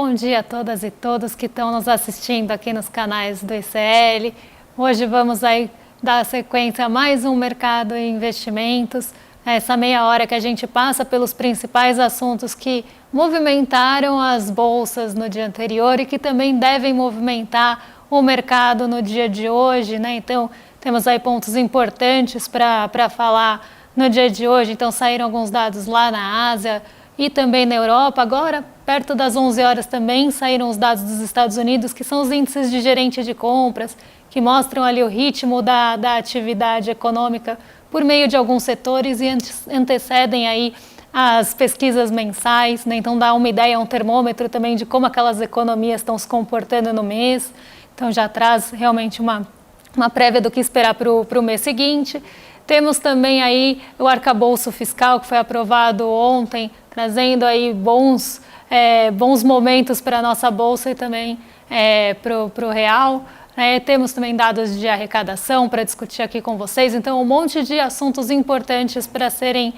bom dia a todas e todos que estão nos assistindo aqui nos canais do ICL. Hoje vamos aí dar sequência a mais um Mercado e Investimentos. Essa meia hora que a gente passa pelos principais assuntos que movimentaram as bolsas no dia anterior e que também devem movimentar o mercado no dia de hoje, né? Então, temos aí pontos importantes para falar no dia de hoje. Então, saíram alguns dados lá na Ásia e também na Europa. Agora, perto das 11 horas também, saíram os dados dos Estados Unidos, que são os índices de gerente de compras, que mostram ali o ritmo da atividade econômica por meio de alguns setores e antecedem aí as pesquisas mensais, né? Então dá uma ideia, um termômetro também de como aquelas economias estão se comportando no mês. Então já traz realmente uma prévia do que esperar para o mês seguinte. Temos também aí o arcabouço fiscal que foi aprovado ontem, trazendo aí bons momentos para a nossa bolsa e também para o real. Temos também dados de arrecadação para discutir aqui com vocês, então um monte de assuntos importantes para serem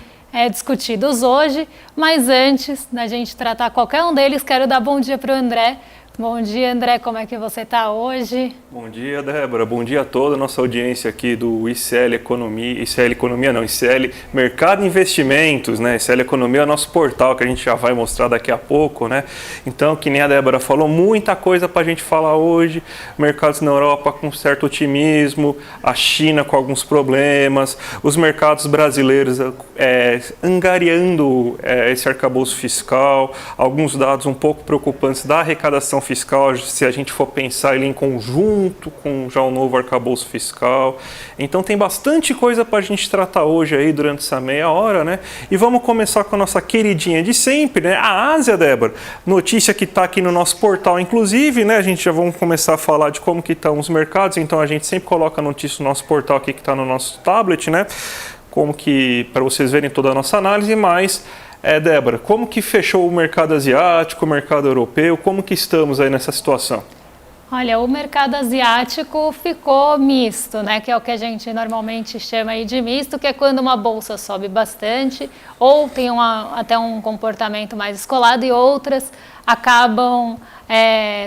discutidos hoje, mas antes da gente tratar qualquer um deles, quero dar bom dia para o André. Bom dia, André, como é que você está hoje? Bom dia, Débora, bom dia a toda a nossa audiência aqui do ICL Mercado e Investimentos, né? ICL Economia é o nosso portal que a gente já vai mostrar daqui a pouco, né? Então, que nem a Débora falou, muita coisa para a gente falar hoje, mercados na Europa com certo otimismo, a China com alguns problemas, os mercados brasileiros angariando esse arcabouço fiscal, alguns dados um pouco preocupantes da arrecadação fiscal, se a gente for pensar ele em conjunto com já o novo arcabouço fiscal. Então tem bastante coisa para a gente tratar hoje aí durante essa meia hora, né? E vamos começar com a nossa queridinha de sempre, né? A Ásia, Débora, notícia que está aqui no nosso portal, inclusive, né? A gente já vamos começar a falar de como que estão os mercados, então a gente sempre coloca a notícia no nosso portal aqui que está no nosso tablet, né? Como que, para vocês verem toda a nossa análise, mas Débora, como que fechou o mercado asiático, o mercado europeu, como que estamos aí nessa situação? Olha, o mercado asiático ficou misto, né? Que é o que a gente normalmente chama aí de misto, que é quando uma bolsa sobe bastante ou tem até um comportamento mais descolado e outras acabam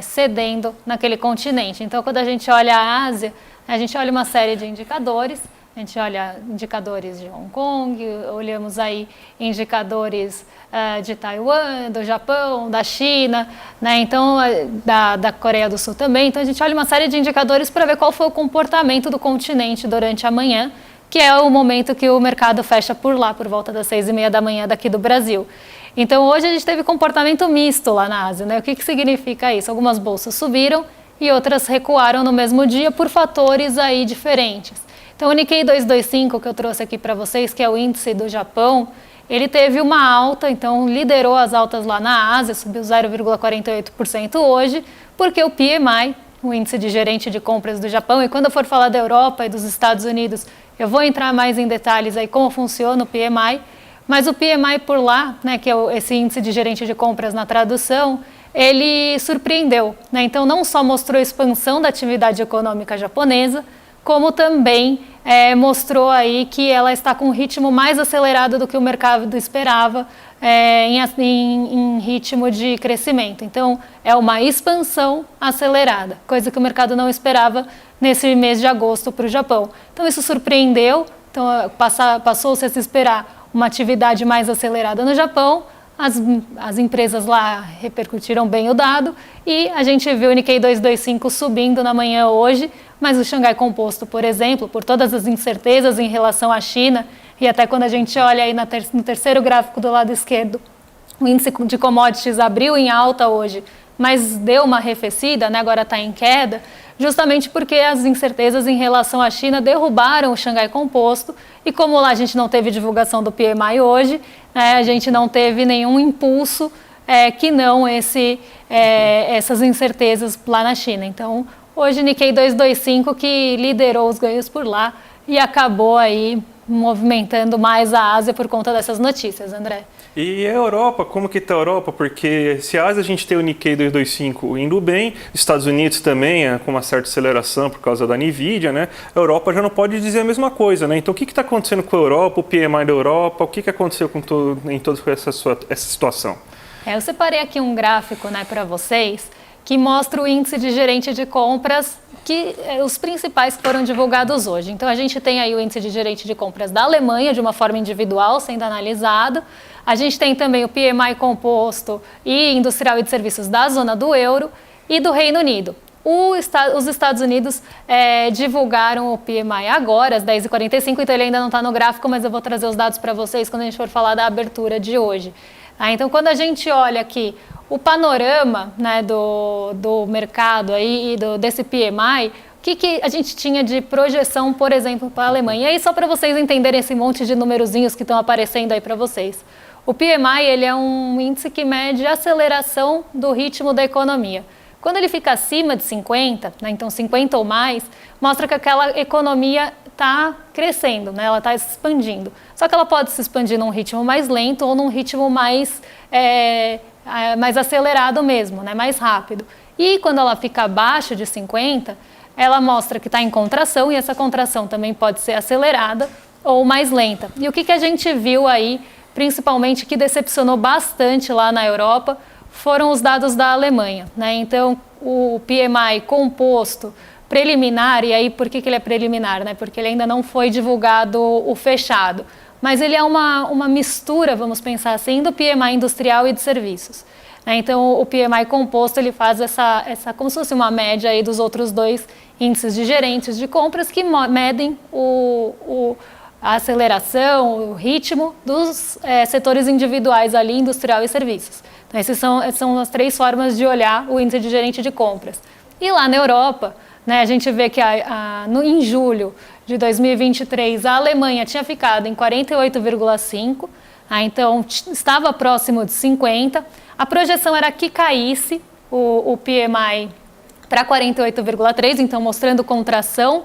cedendo naquele continente. Então, quando a gente olha a Ásia, a gente olha uma série de indicadores. A gente olha indicadores de Hong Kong, olhamos aí indicadores de Taiwan, do Japão, da China, né? Então da Coreia do Sul também. Então a gente olha uma série de indicadores para ver qual foi o comportamento do continente durante a manhã, que é o momento que o mercado fecha por lá, por volta das 6h30 da manhã daqui do Brasil. Então hoje a gente teve comportamento misto lá na Ásia, né? O que significa isso? Algumas bolsas subiram e outras recuaram no mesmo dia por fatores aí diferentes. Então, o Nikkei 225, que eu trouxe aqui para vocês, que é o índice do Japão, ele teve uma alta, então liderou as altas lá na Ásia, subiu 0,48% hoje, porque o PMI, o índice de gerente de compras do Japão, e quando eu for falar da Europa e dos Estados Unidos, eu vou entrar mais em detalhes aí como funciona o PMI, mas o PMI por lá, né, que é esse índice de gerente de compras na tradução, ele surpreendeu, né? Então, não só mostrou expansão da atividade econômica japonesa, como também mostrou aí que ela está com um ritmo mais acelerado do que o mercado esperava em ritmo de crescimento. Então, é uma expansão acelerada, coisa que o mercado não esperava nesse mês de agosto para o Japão. Então, isso surpreendeu, então, passou-se a se esperar uma atividade mais acelerada no Japão. As empresas lá repercutiram bem o dado e a gente viu o Nikkei 225 subindo na manhã hoje, mas o Xangai Composto, por exemplo, por todas as incertezas em relação à China, e até quando a gente olha aí no terceiro gráfico do lado esquerdo, o índice de commodities abriu em alta hoje, mas deu uma arrefecida, né? Agora está em queda, justamente porque as incertezas em relação à China derrubaram o Xangai Composto, e como lá a gente não teve divulgação do PMI hoje, a gente não teve nenhum impulso que não essas incertezas lá na China. Então, hoje Nikkei 225 que liderou os ganhos por lá e acabou aí movimentando mais a Ásia por conta dessas notícias, André. E a Europa, como que está a Europa? Porque se a Ásia a gente tem o Nikkei 225 indo bem, Estados Unidos também com uma certa aceleração por causa da Nvidia, né? A Europa já não pode dizer a mesma coisa, né? Então o que está acontecendo com a Europa, o PMI da Europa, o que aconteceu em toda essa situação? Eu separei aqui um gráfico, né, para vocês, que mostra o índice de gerente de compras, os principais que foram divulgados hoje. Então, a gente tem aí o índice de gerente de compras da Alemanha, de uma forma individual, sendo analisado. A gente tem também o PMI composto e industrial e de serviços da zona do euro e do Reino Unido. Os Estados Unidos divulgaram o PMI agora, às 10h45, então ele ainda não está no gráfico, mas eu vou trazer os dados para vocês quando a gente for falar da abertura de hoje. Então, quando a gente olha aqui o panorama, né, do mercado aí, desse PMI, o que a gente tinha de projeção, por exemplo, para a Alemanha? E aí, só para vocês entenderem esse monte de numerozinhos que estão aparecendo aí para vocês. O PMI ele é um índice que mede a aceleração do ritmo da economia. Quando ele fica acima de 50, né, então 50 ou mais, mostra que aquela economia está crescendo, né, ela está se expandindo. Só que ela pode se expandir num ritmo mais lento ou num ritmo mais acelerado mesmo, né, mais rápido. E quando ela fica abaixo de 50, ela mostra que está em contração e essa contração também pode ser acelerada ou mais lenta. E o que a gente viu aí, principalmente que decepcionou bastante lá na Europa, foram os dados da Alemanha, né? Então, o PMI composto preliminar, e aí por que ele é preliminar, né? Porque ele ainda não foi divulgado o fechado, mas ele é uma mistura, vamos pensar assim, do PMI industrial e de serviços. Né? Então, o PMI composto ele faz essa como se fosse uma média aí dos outros dois índices de gerentes de compras que medem a aceleração, o ritmo dos setores individuais ali, industrial e serviços. Então, essas são as três formas de olhar o índice de gerente de compras. E lá na Europa, né, a gente vê que em julho de 2023, a Alemanha tinha ficado em 48,5, então estava próximo de 50. A projeção era que caísse o PMI para 48,3, então mostrando contração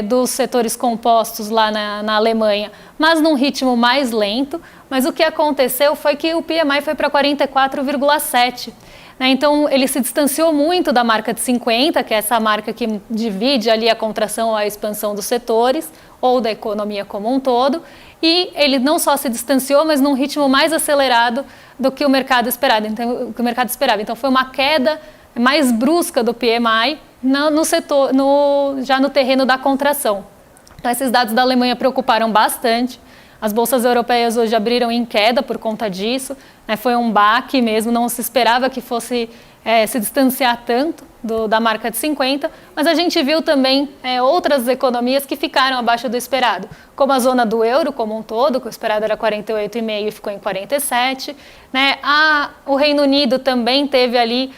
dos setores compostos lá na Alemanha, mas num ritmo mais lento. Mas o que aconteceu foi que o PMI foi para 44,7. Né? Então, ele se distanciou muito da marca de 50, que é essa marca que divide ali a contração ou a expansão dos setores, ou da economia como um todo. E ele não só se distanciou, mas num ritmo mais acelerado do que o mercado esperava. Então, foi uma queda mais brusca do PMI já no terreno da contração. Então, esses dados da Alemanha preocuparam bastante. As bolsas europeias hoje abriram em queda por conta disso, né? Foi um baque mesmo, não se esperava que fosse se distanciar tanto da marca de 50, mas a gente viu também outras economias que ficaram abaixo do esperado, como a zona do euro como um todo, que o esperado era 48,5 e ficou em 47. Né? O Reino Unido também teve ali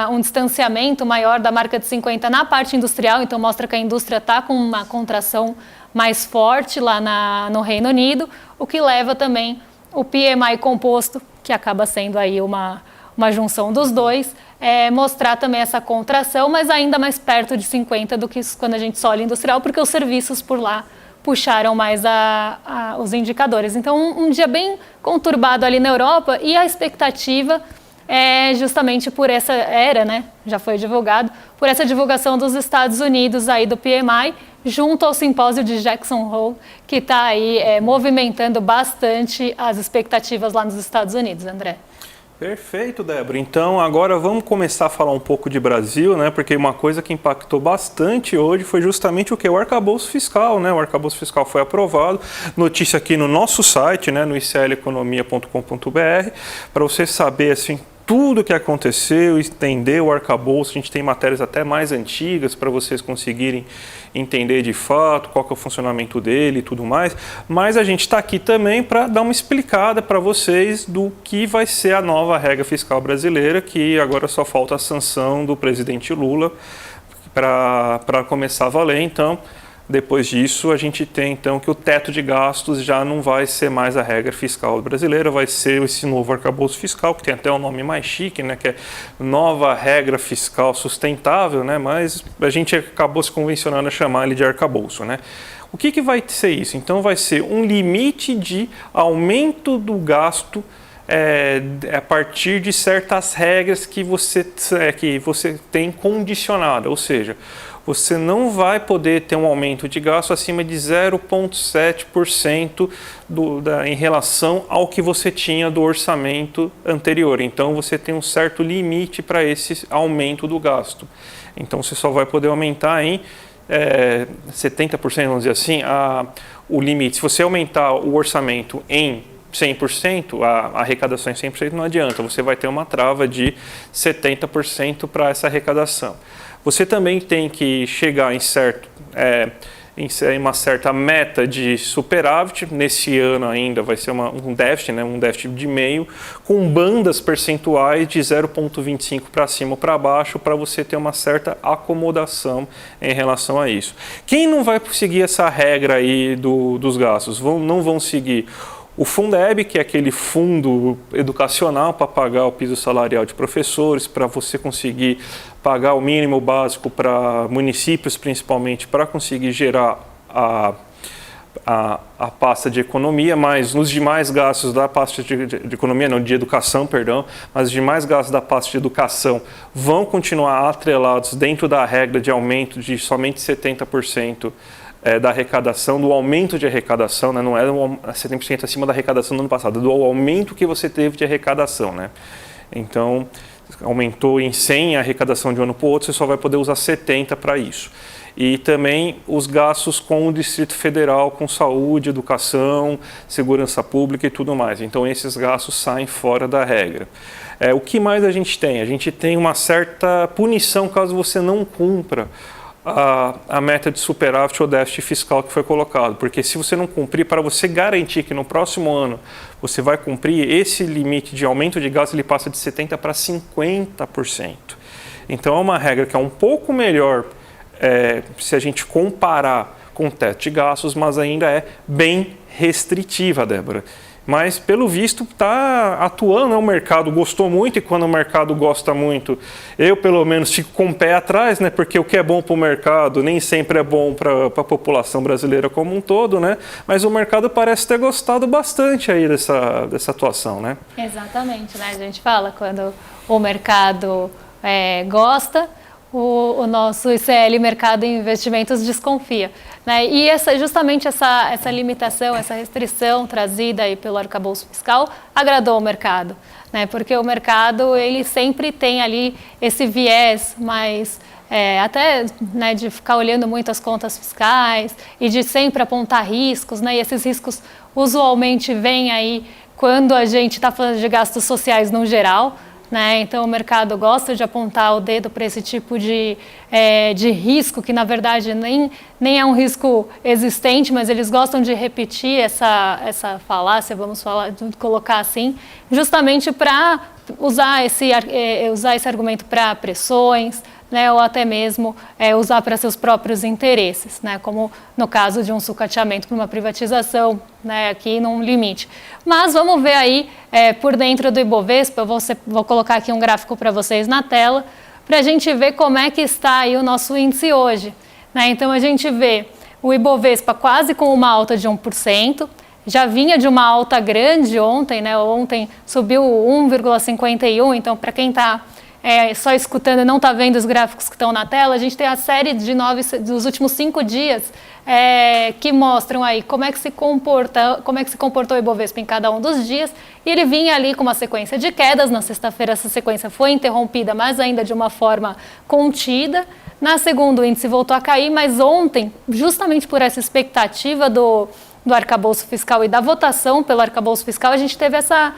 um distanciamento maior da marca de 50 na parte industrial, então mostra que a indústria está com uma contração mais forte lá no Reino Unido, o que leva também o PMI composto, que acaba sendo aí uma junção dos dois, mostrar também essa contração, mas ainda mais perto de 50 do que quando a gente só olha industrial, porque os serviços por lá puxaram mais os indicadores. Então, um dia bem conturbado ali na Europa, e a expectativa justamente por né, já foi divulgado, por essa divulgação dos Estados Unidos aí do PMI, junto ao simpósio de Jackson Hole, que está aí movimentando bastante as expectativas lá nos Estados Unidos, André. Perfeito, Débora. Então, agora vamos começar a falar um pouco de Brasil, né? Porque uma coisa que impactou bastante hoje foi justamente o que? O arcabouço fiscal, né? O arcabouço fiscal foi aprovado. Notícia aqui no nosso site, né? No icleconomia.com.br, para você saber, assim, tudo o que aconteceu, entender o arcabouço. A gente tem matérias até mais antigas para vocês conseguirem entender de fato qual que é o funcionamento dele e tudo mais. Mas a gente está aqui também para dar uma explicada para vocês do que vai ser a nova regra fiscal brasileira, que agora só falta a sanção do presidente Lula para começar a valer. Então, depois disso, a gente tem então que o teto de gastos já não vai ser mais a regra fiscal brasileira, vai ser esse novo arcabouço fiscal, que tem até um nome mais chique, né, que é Nova Regra Fiscal Sustentável, né, mas a gente acabou se convencionando a chamar ele de arcabouço, né. O que vai ser isso? Então vai ser um limite de aumento do gasto a partir de certas regras que você tem condicionado, ou seja, você não vai poder ter um aumento de gasto acima de 0,7% em relação ao que você tinha do orçamento anterior. Então, você tem um certo limite para esse aumento do gasto. Então, você só vai poder aumentar em 70%, vamos dizer assim, o limite. Se você aumentar o orçamento em 100%, a arrecadação em 100% não adianta, você vai ter uma trava de 70% para essa arrecadação. Você também tem que chegar em uma certa meta de superávit. Nesse ano ainda vai ser um déficit, né, um déficit de meio, com bandas percentuais de 0,25 para cima ou para baixo, para você ter uma certa acomodação em relação a isso. Quem não vai seguir essa regra aí dos gastos? Não vão seguir o Fundeb, que é aquele fundo educacional para pagar o piso salarial de professores, para você conseguir pagar o mínimo básico para municípios, principalmente, para conseguir gerar a pasta de economia, mas nos demais gastos da pasta de economia, não, de educação, perdão, mas os demais gastos da pasta de educação vão continuar atrelados dentro da regra de aumento de somente 70%. Da arrecadação, do aumento de arrecadação, né? Não é 70% acima da arrecadação do ano passado, do aumento que você teve de arrecadação, né? Então, aumentou em 100 a arrecadação de um ano para o outro, você só vai poder usar 70 para isso. E também os gastos com o Distrito Federal, com saúde, educação, segurança pública e tudo mais. Então, esses gastos saem fora da regra. O que mais a gente tem? A gente tem uma certa punição caso você não cumpra a meta de superávit ou déficit fiscal que foi colocado, porque se você não cumprir, para você garantir que no próximo ano você vai cumprir, esse limite de aumento de gasto ele passa de 70% para 50%. Então é uma regra que é um pouco melhor se a gente comparar com o teto de gastos, mas ainda é bem restritiva, Débora. Mas, pelo visto, está atuando, né? O mercado gostou muito, e quando o mercado gosta muito, eu, pelo menos, fico com o pé atrás, né? Porque o que é bom para o mercado nem sempre é bom para a população brasileira como um todo, né? Mas o mercado parece ter gostado bastante aí dessa atuação, né? Exatamente, né? A gente fala, quando o mercado gosta, o nosso ICL, Mercado em Investimentos, desconfia, né? E justamente essa limitação, essa restrição trazida aí pelo arcabouço fiscal agradou o mercado, né? Porque o mercado, ele sempre tem ali esse viés mais até, né, de ficar olhando muito as contas fiscais e de sempre apontar riscos, né? E esses riscos usualmente vêm aí quando a gente está falando de gastos sociais no geral, né? Então o mercado gosta de apontar o dedo para esse tipo de risco, que na verdade nem é um risco existente, mas eles gostam de repetir essa falácia, colocar assim, justamente para usar esse argumento para pressões, né, ou até mesmo usar para seus próprios interesses, né, como no caso de um sucateamento para uma privatização, né, aqui num limite. Mas vamos ver aí por dentro do Ibovespa, vou colocar aqui um gráfico para vocês na tela, para a gente ver como é que está aí o nosso índice hoje, né? Então a gente vê o Ibovespa quase com uma alta de 1%, já vinha de uma alta grande ontem, né? Ontem subiu 1,51%, então para quem está só escutando e não está vendo os gráficos que estão na tela, a gente tem a série dos últimos 5 dias que mostram aí como é que se comportou o Ibovespa em cada um dos dias, e ele vinha ali com uma sequência de quedas. Na sexta-feira essa sequência foi interrompida, mas ainda de uma forma contida. Na segunda o índice voltou a cair, mas ontem, justamente por essa expectativa do arcabouço fiscal e da votação pelo arcabouço fiscal, a gente teve essa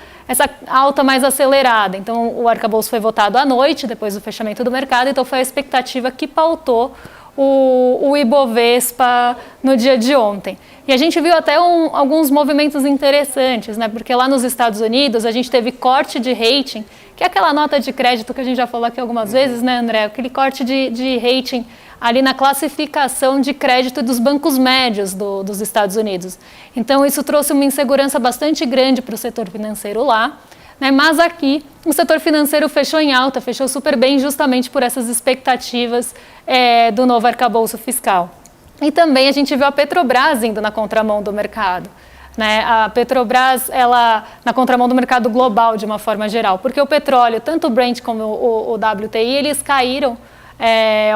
alta mais acelerada. Então, o arcabouço foi votado à noite, depois do fechamento do mercado, então foi a expectativa que pautou o Ibovespa no dia de ontem. E a gente viu até alguns movimentos interessantes, né? Porque lá nos Estados Unidos a gente teve corte de rating, que é aquela nota de crédito que a gente já falou aqui algumas vezes, né, André? Aquele corte de rating ali na classificação de crédito dos bancos médios dos Estados Unidos. Então, isso trouxe uma insegurança bastante grande para o setor financeiro lá, né? Mas aqui, o setor financeiro fechou em alta, fechou super bem, justamente por essas expectativas do novo arcabouço fiscal. E também a gente viu a Petrobras indo na contramão do mercado. né, a Petrobras, ela na contramão do mercado global de uma forma geral, porque o petróleo, tanto o Brent como o WTI, eles caíram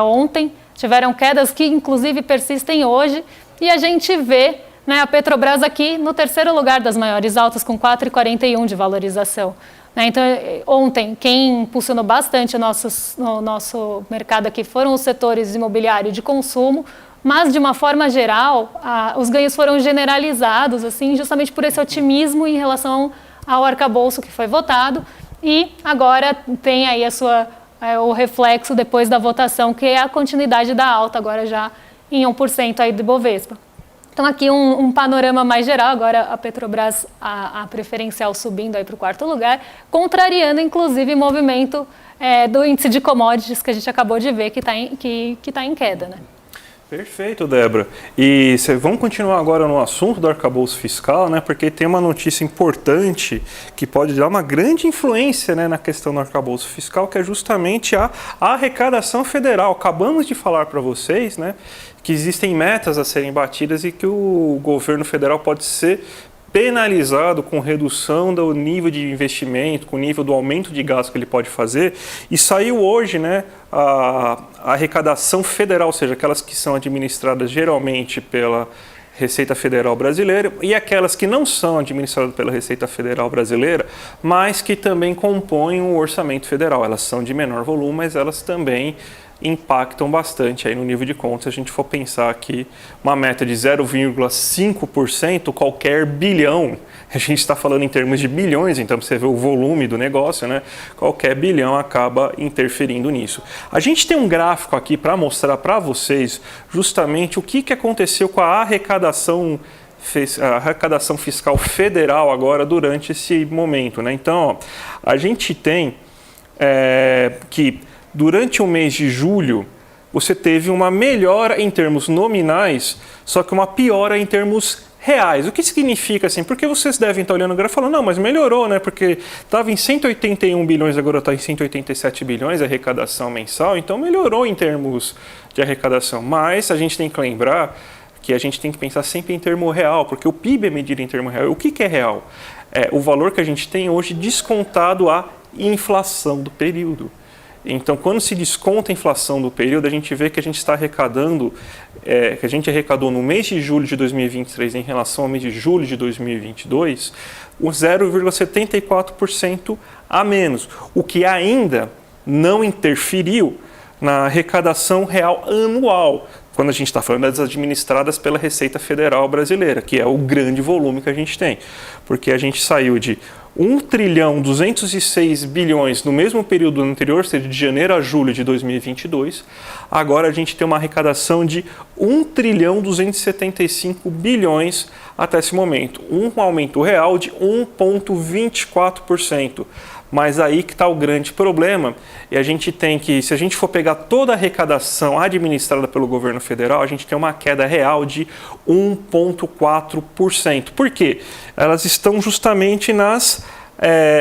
ontem, tiveram quedas que inclusive persistem hoje, e a gente vê, né, a Petrobras aqui no terceiro lugar das maiores altas, com 4,41 de valorização. Então, ontem, quem impulsionou bastante o nosso mercado aqui foram os setores imobiliário e de consumo, mas, de uma forma geral, os ganhos foram generalizados, assim, justamente por esse otimismo em relação ao arcabouço que foi votado. E agora tem aí o reflexo depois da votação, que é a continuidade da alta, agora já em 1% aí do Ibovespa. Então, aqui um panorama mais geral, agora a Petrobras, a preferencial subindo aí para o quarto lugar, contrariando, inclusive, o movimento do índice de commodities que a gente acabou de ver, que tá em queda, né? Perfeito, Débora. E vamos continuar agora no assunto do arcabouço fiscal, né? Porque tem uma notícia importante que pode dar uma grande influência, né, na questão do arcabouço fiscal, que é justamente a arrecadação federal. Acabamos de falar para vocês, né, que existem metas a serem batidas e que o governo federal pode ser penalizado com redução do nível de investimento, com o nível do aumento de gasto que ele pode fazer. E saiu hoje, né, a arrecadação federal, ou seja, aquelas que são administradas geralmente pela Receita Federal Brasileira e aquelas que não são administradas pela Receita Federal Brasileira, mas que também compõem o orçamento federal. Elas são de menor volume, mas elas também impactam bastante aí no nível de contas. Se a gente for pensar aqui uma meta de 0,5%, qualquer bilhão, a gente está falando em termos de bilhões, então você vê o volume do negócio, né? Qualquer bilhão acaba interferindo nisso. A gente tem um gráfico aqui para mostrar para vocês justamente o que aconteceu com a arrecadação fiscal federal agora durante esse momento, né? Então, ó, a gente tem que durante o mês de julho, você teve uma melhora em termos nominais, só que uma piora em termos reais. O que significa assim? Porque vocês devem estar olhando agora e falando, não, mas melhorou, né? Porque estava em 181 bilhões, agora está em 187 bilhões a arrecadação mensal, então melhorou em termos de arrecadação. Mas a gente tem que lembrar que a gente tem que pensar sempre em termo real, porque o PIB é medido em termo real. O que é real? É o valor que a gente tem hoje descontado a inflação do período. Então, quando se desconta a inflação do período, a gente vê que a gente está arrecadando, que a gente arrecadou no mês de julho de 2023 em relação ao mês de julho de 2022, o 0,74% a menos, o que ainda não interferiu na arrecadação real anual, quando a gente está falando das administradas pela Receita Federal Brasileira, que é o grande volume que a gente tem, porque a gente saiu de 1.206 bilhões no mesmo período anterior, ou seja, de janeiro a julho de 2022. Agora a gente tem uma arrecadação de 1.275 bilhões até esse momento. Um aumento real de 1,24%. Mas aí que está o grande problema, e a gente tem que, se a gente for pegar toda a arrecadação administrada pelo governo federal, a gente tem uma queda real de 1,4%. Por quê? Elas estão justamente nas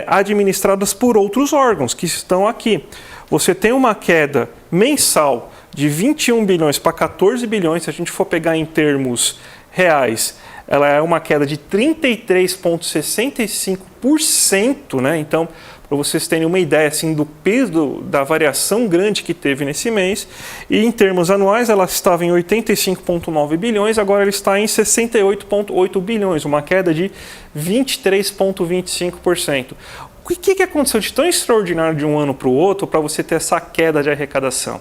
administradas por outros órgãos que estão aqui. Você tem uma queda mensal de 21 bilhões para 14 bilhões, se a gente for pegar em termos reais, ela é uma queda de 33,65%, né? Então, para vocês terem uma ideia assim, do peso da variação grande que teve nesse mês. E em termos anuais, ela estava em 85,9 bilhões, agora ela está em 68,8 bilhões, uma queda de 23,25%. O que aconteceu de tão extraordinário de um ano para o outro para você ter essa queda de arrecadação?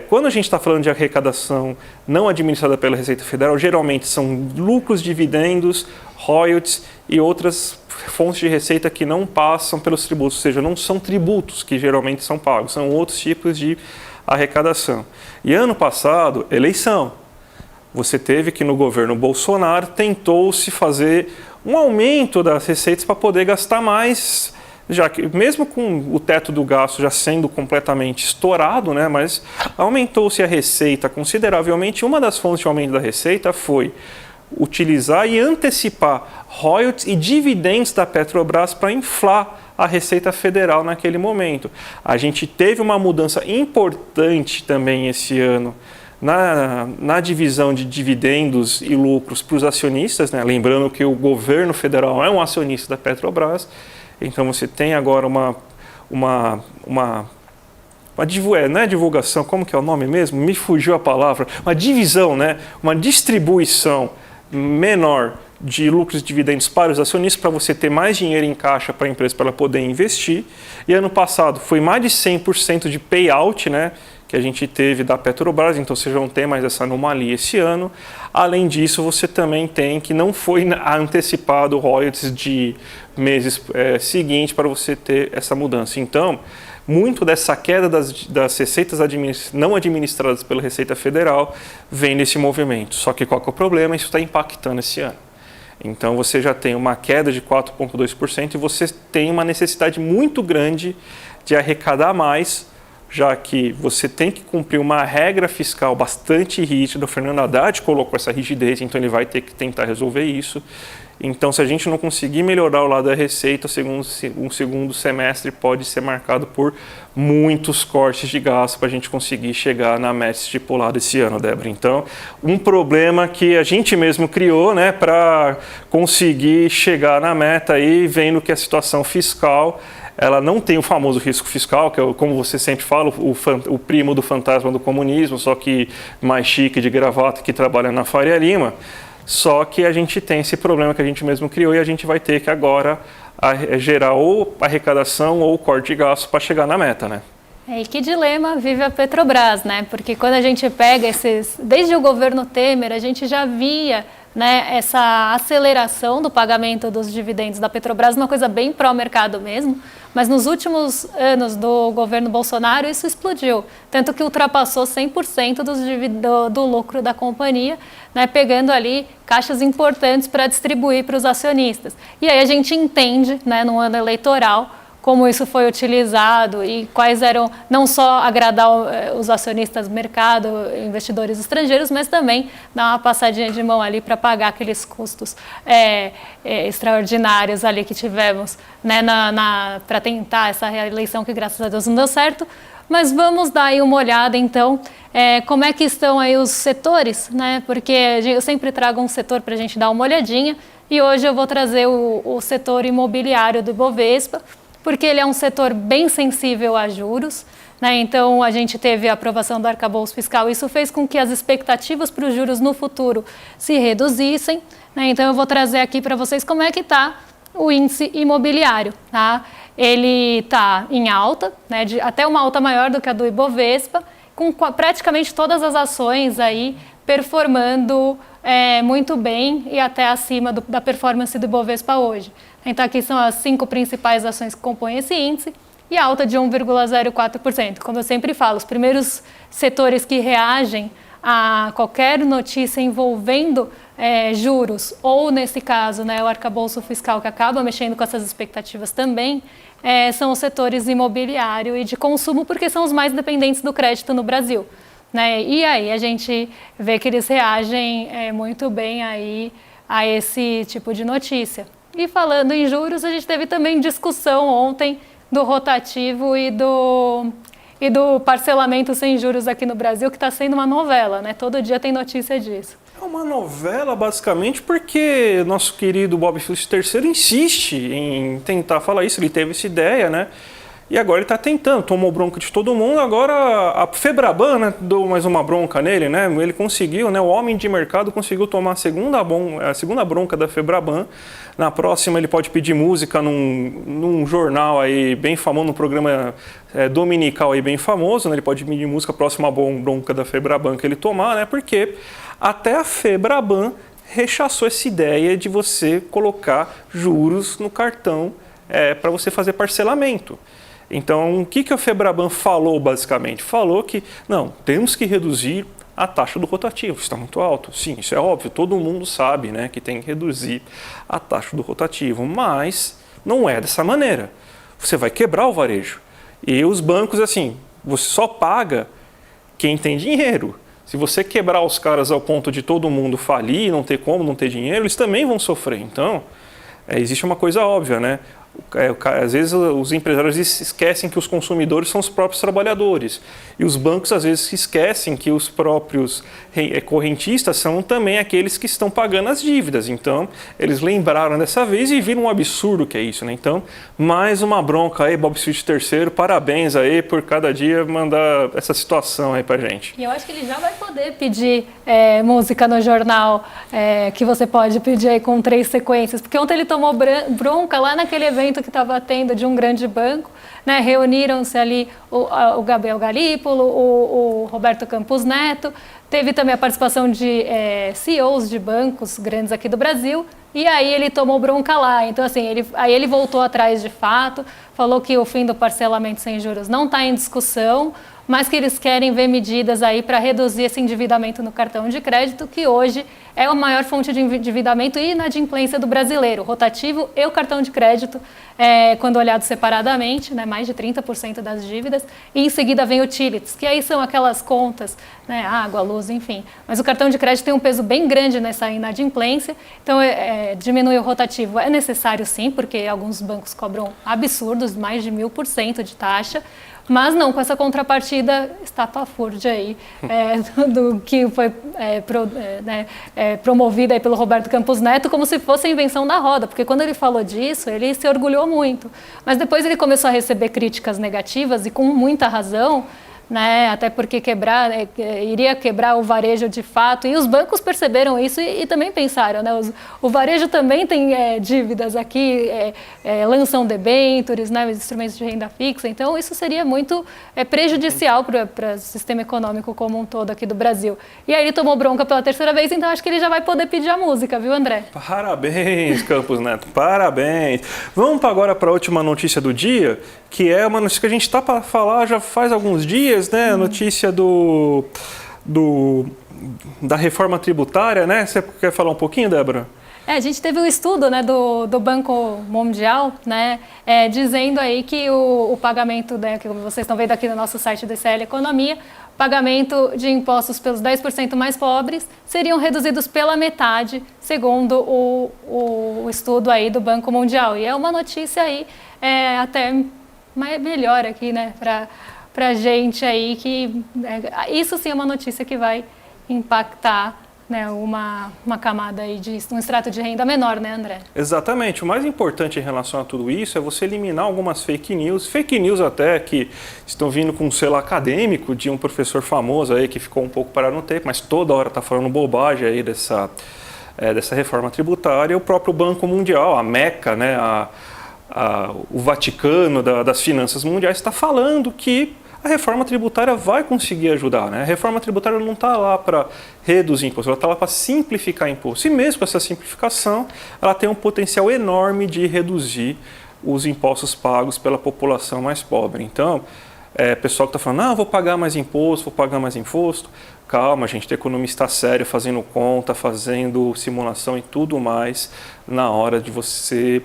Quando a gente está falando de arrecadação não administrada pela Receita Federal, geralmente são lucros, dividendos, royalties e outras fontes de receita que não passam pelos tributos, ou seja, não são tributos que geralmente são pagos, são outros tipos de arrecadação. E ano passado, eleição. Você teve que no governo Bolsonaro tentou-se fazer um aumento das receitas para poder gastar mais, já que mesmo com o teto do gasto já sendo completamente estourado, né, mas aumentou-se a receita consideravelmente. Uma das fontes de aumento da receita foi utilizar e antecipar royalties e dividendos da Petrobras para inflar a Receita Federal naquele momento. A gente teve uma mudança importante também esse ano na divisão de dividendos e lucros para os acionistas, né? Lembrando que o governo federal é um acionista da Petrobras, então você tem agora não é divulgação, como que é o nome mesmo? Me fugiu a palavra. Uma divisão, né? Uma distribuição menor de lucros e dividendos para os acionistas, para você ter mais dinheiro em caixa para a empresa, para ela poder investir. E ano passado foi mais de 100% de payout, né, que a gente teve da Petrobras, então você já não tem mais essa anomalia esse ano. Além disso, você também tem que não foi antecipado royalties de meses seguintes para você ter essa mudança. Então, muito dessa queda das receitas não administradas pela Receita Federal vem nesse movimento. Só que qual que é o problema? Isso está impactando esse ano. Então você já tem uma queda de 4,2% e você tem uma necessidade muito grande de arrecadar mais, já que você tem que cumprir uma regra fiscal bastante rígida. O Fernando Haddad colocou essa rigidez, então ele vai ter que tentar resolver isso. Então, se a gente não conseguir melhorar o lado da receita, um segundo semestre pode ser marcado por muitos cortes de gasto para a gente conseguir chegar na meta estipulada esse ano, Débora. Então, um problema que a gente mesmo criou, né, para conseguir chegar na meta aí, vendo que a situação fiscal, ela não tem o famoso risco fiscal, que é, como você sempre fala, o primo do fantasma do comunismo, só que mais chique, de gravata, que trabalha na Faria Lima. Só que a gente tem esse problema que a gente mesmo criou e a gente vai ter que agora gerar ou arrecadação ou corte de gasto para chegar na meta, né? E que dilema vive a Petrobras, né? Porque quando a gente pega desde o governo Temer, a gente já via, né, essa aceleração do pagamento dos dividendos da Petrobras, uma coisa bem pró-mercado mesmo, mas nos últimos anos do governo Bolsonaro isso explodiu, tanto que ultrapassou 100% do lucro da companhia, né, pegando ali caixas importantes para distribuir para os acionistas. E aí a gente entende, né, no ano eleitoral, como isso foi utilizado e quais eram, não só agradar os acionistas do mercado, investidores estrangeiros, mas também dar uma passadinha de mão ali para pagar aqueles custos extraordinários ali que tivemos, né, para tentar essa reeleição que graças a Deus não deu certo. Mas vamos dar aí uma olhada, então, como é que estão aí os setores, né? Porque eu sempre trago um setor para a gente dar uma olhadinha e hoje eu vou trazer o setor imobiliário do Ibovespa, porque ele é um setor bem sensível a juros, né? Então a gente teve a aprovação do arcabouço fiscal, isso fez com que as expectativas para os juros no futuro se reduzissem, né? Então eu vou trazer aqui para vocês como é que está o índice imobiliário, tá? Ele está em alta, né? Até uma alta maior do que a do Ibovespa, com praticamente todas as ações aí performando muito bem e até acima da performance do Ibovespa hoje. Então aqui são as 5 principais ações que compõem esse índice e alta de 1,04%. Como eu sempre falo, os primeiros setores que reagem a qualquer notícia envolvendo juros, ou nesse caso, né, o arcabouço fiscal que acaba mexendo com essas expectativas também, são os setores imobiliário e de consumo, porque são os mais dependentes do crédito no Brasil, né? E aí a gente vê que eles reagem muito bem aí a esse tipo de notícia. E falando em juros, a gente teve também discussão ontem do rotativo e do parcelamento sem juros aqui no Brasil, que está sendo uma novela, né? Todo dia tem notícia disso. É uma novela, basicamente, porque nosso querido Bob Filch III insiste em tentar falar isso, ele teve essa ideia, né? E agora ele está tentando, tomou bronca de todo mundo, agora a Febraban, né, deu mais uma bronca nele, né? Ele conseguiu, né? O homem de mercado conseguiu tomar a segunda bronca da Febraban. Na próxima ele pode pedir música num jornal aí bem famoso, num programa dominical aí bem famoso, né? Ele pode pedir música próxima à bronca da Febraban que ele tomar, né? Porque até a Febraban rechaçou essa ideia de você colocar juros no cartão para você fazer parcelamento. Então, o que a Febraban falou basicamente? Falou que, não, temos que reduzir a taxa do rotativo, está muito alto. Sim, isso é óbvio, todo mundo sabe, né, que tem que reduzir a taxa do rotativo, mas não é dessa maneira. Você vai quebrar o varejo. E os bancos, assim, você só paga quem tem dinheiro. Se você quebrar os caras ao ponto de todo mundo falir, não ter como, não ter dinheiro, eles também vão sofrer. Então, existe uma coisa óbvia, né? Às vezes os empresários esquecem que os consumidores são os próprios trabalhadores. E os bancos às vezes esquecem que os próprios correntistas são também aqueles que estão pagando as dívidas. Então, eles lembraram dessa vez e viram um absurdo que é isso, né? Então, mais uma bronca aí, Bob Swift III, parabéns aí por cada dia mandar essa situação aí pra gente. E eu acho que ele já vai poder pedir música no jornal, que você pode pedir aí com 3 sequências, porque ontem ele tomou bronca lá naquele evento que estava tendo de um grande banco, né? Reuniram-se ali o Gabriel Galípolo, o Roberto Campos Neto, teve também a participação de CEOs de bancos grandes aqui do Brasil, e aí ele tomou bronca lá. Então, assim, ele voltou atrás de fato, falou que o fim do parcelamento sem juros não está em discussão, mas que eles querem ver medidas aí para reduzir esse endividamento no cartão de crédito, que hoje é a maior fonte de endividamento e inadimplência do brasileiro, o rotativo e o cartão de crédito, quando olhado separadamente, né, mais de 30% das dívidas, e em seguida vem o utilities, que aí são aquelas contas, né, água, luz, enfim. Mas o cartão de crédito tem um peso bem grande nessa inadimplência, então diminuir o rotativo é necessário sim, porque alguns bancos cobram absurdos, mais de 1000% de taxa, mas não com essa contrapartida estapafúrdia aí, do que foi promovida aí pelo Roberto Campos Neto, como se fosse a invenção da roda, porque quando ele falou disso, ele se orgulhou muito. Mas depois ele começou a receber críticas negativas, e com muita razão, né? Até porque iria quebrar o varejo de fato, e os bancos perceberam isso e também pensaram, né? O varejo também tem dívidas aqui, lançam debêntures, né? Instrumentos de renda fixa, então isso seria muito prejudicial para o sistema econômico como um todo aqui do Brasil. E aí ele tomou bronca pela 3ª vez, então acho que ele já vai poder pedir a música, viu, André? Parabéns, Campos Neto, parabéns. Vamos agora para a última notícia do dia, que é uma notícia que a gente está para falar já faz alguns dias, né? A notícia da reforma tributária, né? Você quer falar um pouquinho, Débora? A gente teve um estudo, né, do Banco Mundial, né, dizendo aí que o pagamento, né, que vocês estão vendo aqui no nosso site do ICL Economia, pagamento de impostos pelos 10% mais pobres seriam reduzidos pela metade, segundo o estudo aí do Banco Mundial. E é uma notícia aí até melhor aqui, né, para a gente aí, que isso sim é uma notícia que vai impactar, né, uma camada aí de um extrato de renda menor, né, André? Exatamente. O mais importante em relação a tudo isso é você eliminar algumas fake news até que estão vindo com um selo acadêmico de um professor famoso aí que ficou um pouco parado no tempo, mas toda hora está falando bobagem aí dessa reforma tributária. O próprio Banco Mundial, a Meca, né, o Vaticano das finanças mundiais, está falando que a reforma tributária vai conseguir ajudar, né? A reforma tributária não está lá para reduzir impostos, ela está lá para simplificar impostos. E mesmo com essa simplificação, ela tem um potencial enorme de reduzir os impostos pagos pela população mais pobre. Então, pessoal que está falando, vou pagar mais imposto, calma, gente, tem economista sério fazendo conta, fazendo simulação e tudo mais na hora de você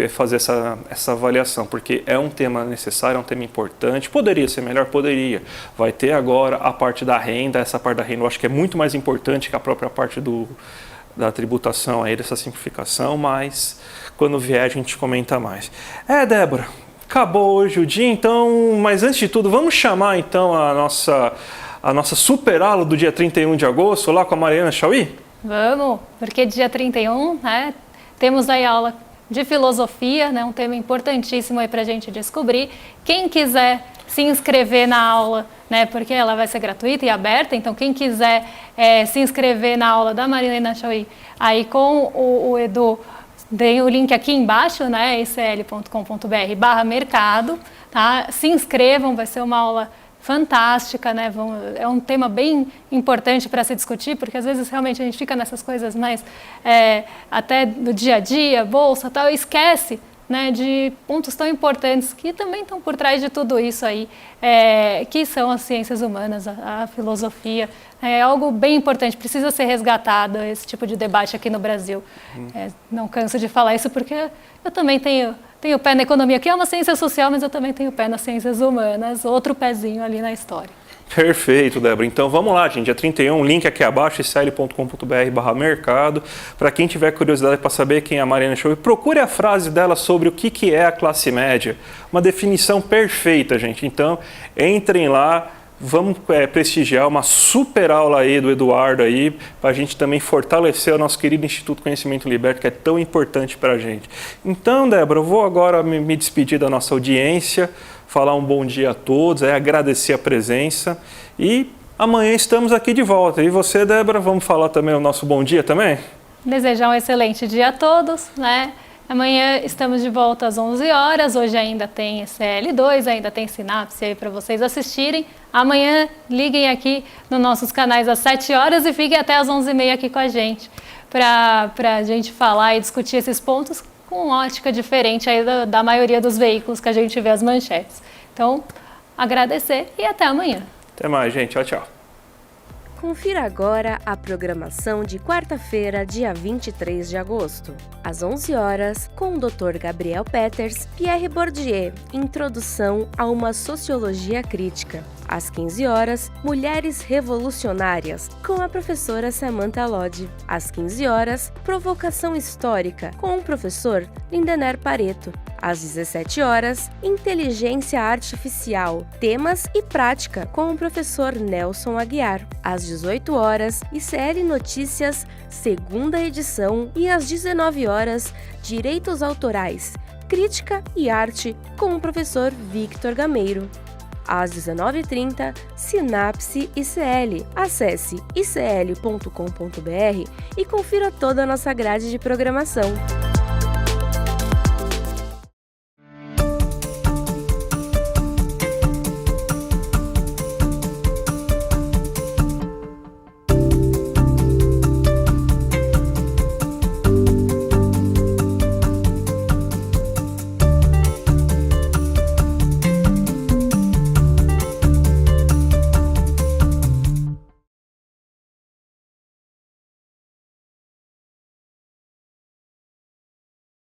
fazer essa avaliação, porque é um tema necessário, é um tema importante. Poderia ser melhor? Poderia. Vai ter agora a parte da renda, essa parte da renda eu acho que é muito mais importante que a própria parte da tributação aí, dessa simplificação, mas quando vier a gente comenta mais. Débora, acabou hoje o dia, então, mas antes de tudo, vamos chamar então a nossa super aula do dia 31 de agosto, lá com a Mariana Chauí? Vamos, porque dia 31, né, temos aí a aula de filosofia, né, um tema importantíssimo aí para a gente descobrir. Quem quiser se inscrever na aula, né, porque ela vai ser gratuita e aberta, então quem quiser se inscrever na aula da Mariana Chauí, aí com o Edu, tem o link aqui embaixo, né, icl.com.br/mercado, tá? Se inscrevam, vai ser uma aula fantástica, né? É um tema bem importante para se discutir, porque às vezes realmente a gente fica nessas coisas mais até do dia a dia, bolsa, tal, e esquece, né, de pontos tão importantes que também estão por trás de tudo isso aí, que são as ciências humanas, a filosofia. É algo bem importante, precisa ser resgatado esse tipo de debate aqui no Brasil. Não canso de falar isso porque eu também tenho pé na economia, que é uma ciência social, mas eu também tenho pé nas ciências humanas, outro pezinho ali na história. Perfeito, Débora. Então vamos lá, gente. Dia 31, link aqui abaixo, icl.com.br/mercado. Para quem tiver curiosidade para saber quem é a Mariana Schoube, procure a frase dela sobre o que é a classe média. Uma definição perfeita, gente. Então, entrem lá. Vamos prestigiar uma super aula aí do Eduardo aí, para a gente também fortalecer o nosso querido Instituto Conhecimento Liberto, que é tão importante para a gente. Então, Débora, eu vou agora me despedir da nossa audiência, falar um bom dia a todos, agradecer a presença e amanhã estamos aqui de volta. E você, Débora, vamos falar também o nosso bom dia também? Desejar um excelente dia a todos, né? Amanhã estamos de volta às 11 horas, hoje ainda tem CL2, ainda tem Sinapse aí para vocês assistirem. Amanhã liguem aqui nos nossos canais às 7 horas e fiquem até às 11h30 aqui com a gente, para a gente falar e discutir esses pontos com ótica diferente aí da maioria dos veículos que a gente vê as manchetes. Então, agradecer e até amanhã. Até mais, gente. Tchau, tchau. Confira agora a programação de quarta-feira, dia 23 de agosto, às 11 horas, com o Dr. Gabriel Peters, Pierre Bourdieu, Introdução a uma Sociologia Crítica. Às 15 horas, Mulheres Revolucionárias, com a professora Samantha Lodge. Às 15 horas, Provocação Histórica, com o professor Lindener Pareto. Às 17 horas, Inteligência Artificial, Temas e Prática, com o professor Nelson Aguiar. Às 18 horas, ICL Notícias, segunda edição. E às 19 horas, Direitos Autorais, Crítica e Arte, com o professor Victor Gameiro. Às 19h30, Sinapse ICL. Acesse icl.com.br e confira toda a nossa grade de programação.